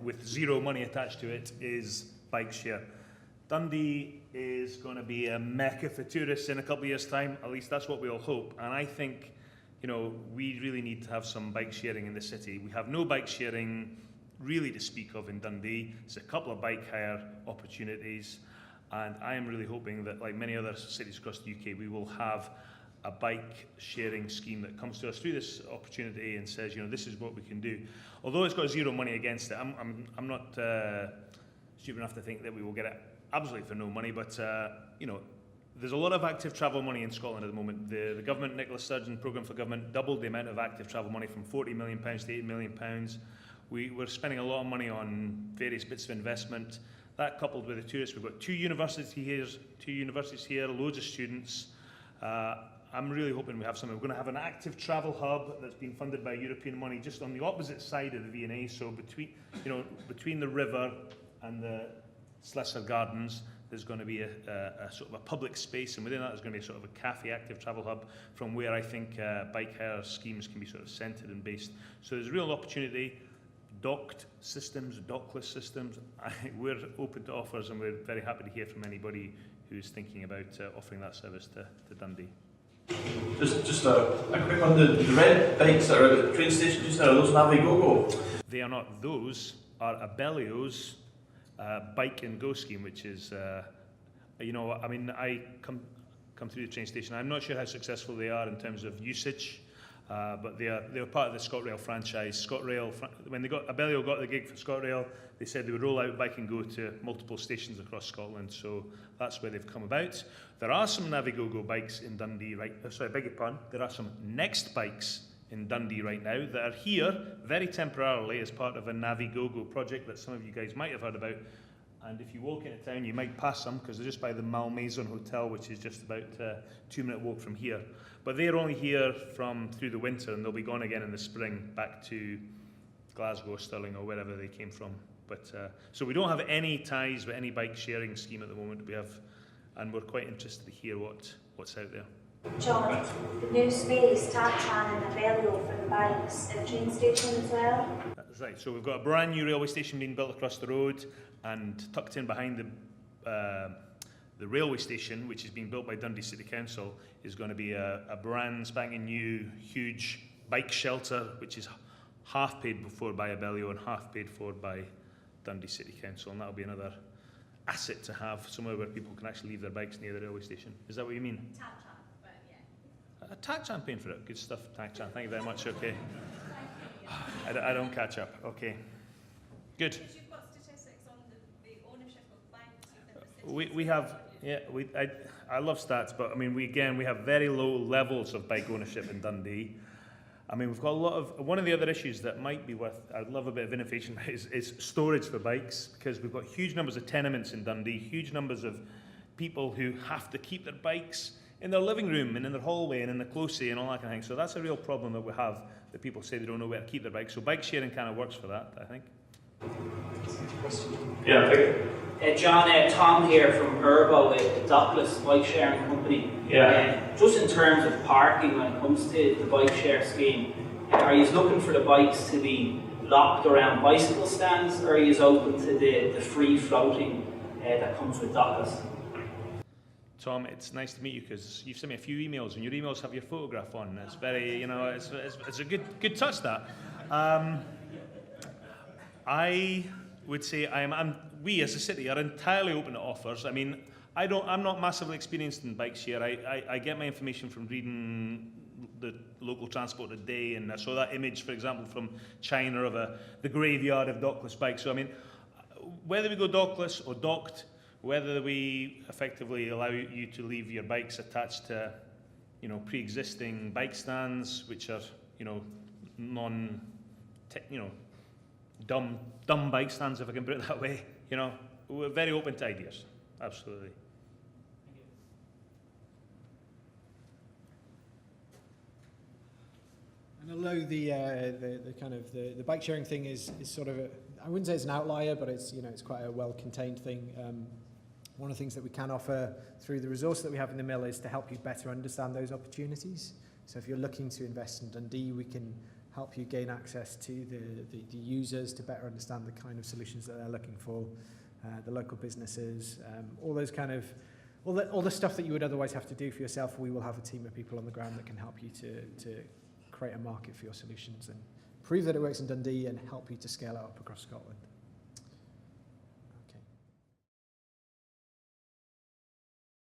with zero money attached to it is bike share. Dundee is going to be a mecca for tourists in a couple of years' time. At least that's what we all hope. And I think, we really need to have some bike sharing in the city. We have no bike sharing really to speak of in Dundee. It's a couple of bike hire opportunities. And I am really hoping that, like many other cities across the UK, we will have a bike sharing scheme that comes to us through this opportunity and says, this is what we can do. Although it's got zero money against it, I'm not stupid enough to think that we will get it absolutely for no money, but there's a lot of active travel money in Scotland at the moment. The government, Nicola Sturgeon Programme for Government, doubled the amount of active travel money from £40 million to £8 million. We're spending a lot of money on various bits of investment. That coupled with the tourists, we've got two universities here, loads of students. I'm really hoping we have something. We're going to have an active travel hub that's been funded by European money just on the opposite side of the V&A, so between the river and the Slessor Gardens, there's going to be a sort of a public space, and within that there's going to be sort of a cafe active travel hub from where I think bike hire schemes can be sort of centred and based. So there's a real opportunity. Docked systems, dockless systems, we're open to offers, and we're very happy to hear from anybody who's thinking about offering that service to Dundee. Just a quick one, the red bikes that are at the train station just now, are those Navigogo? They are not. Those are Abellio's bike and go scheme, which is, I come through the train station. I'm not sure how successful they are in terms of usage. But they're part of the ScotRail franchise. ScotRail, when Abellio got the gig for ScotRail, they said they would roll out Bike and Go to multiple stations across Scotland. So that's where they've come about. There are some Navigogo bikes in Dundee There are some Next bikes in Dundee right now that are here very temporarily as part of a Navigogo project that some of you guys might have heard about. And if you walk into town, you might pass them because they're just by the Malmaison Hotel, which is just about a 2-minute walk from here. But they're only here through the winter, and they'll be gone again in the spring, back to Glasgow, Stirling, or wherever they came from. But so we don't have any ties with any bike sharing scheme at the moment. And we're quite interested to hear what's out there. John, the new space, Tatran and Abellio for the bikes at the train station as well? That's right. So we've got a brand new railway station being built across the road, and tucked in behind the railway station, which is being built by Dundee City Council, is going to be a brand spanking new, huge bike shelter, which is half paid for by Abellio and half paid for by Dundee City Council, and that'll be another asset to have, somewhere where people can actually leave their bikes near the railway station. Is that what you mean? Tatran, but yeah. Tatran paying for it. Good stuff, Tatran. Thank you very much. Okay. I don't catch up. Okay. Good. You've got statistics on the ownership of bikes within the city. We have, yeah. I love stats, but I mean, we have very low levels of bike ownership in Dundee. I mean, we've got a lot of, one of the other issues that might be I'd love a bit of innovation, is storage for bikes, because we've got huge numbers of tenements in Dundee, huge numbers of people who have to keep their bikes in their living room and in their hallway and in the closey and all that kind of thing. So that's a real problem that we have, that people say they don't know where to keep their bikes. So bike sharing kind of works for that, I think. Yeah, thank you. John, Tom here from Urbo, a dockless bike sharing company. Yeah. Just in terms of parking, when it comes to the bike share scheme, are you looking for the bikes to be locked around bicycle stands, or are you open to the free floating that comes with dockless? Tom, it's nice to meet you, because you've sent me a few emails, and your emails have your photograph on. It's very, it's a good touch, that. I would say we as a city are entirely open to offers. I mean, I'm not massively experienced in bike share. I get my information from reading the local transport today, and I saw that image, for example, from China of the graveyard of dockless bikes. So I mean, whether we go dockless or docked, whether we effectively allow you to leave your bikes attached to, pre-existing bike stands, which are, dumb bike stands, if I can put it that way. We're very open to ideas. Absolutely. And although the bike sharing thing is sort of I wouldn't say it's an outlier, but it's quite a well contained thing. One of the things that we can offer through the resource that we have in the mill is to help you better understand those opportunities. So if you're looking to invest in Dundee, we can help you gain access to the users to better understand the kind of solutions that they're looking for, the local businesses, all those kind of, all the stuff that you would otherwise have to do for yourself. We will have a team of people on the ground that can help you to create a market for your solutions and prove that it works in Dundee and help you to scale it up across Scotland.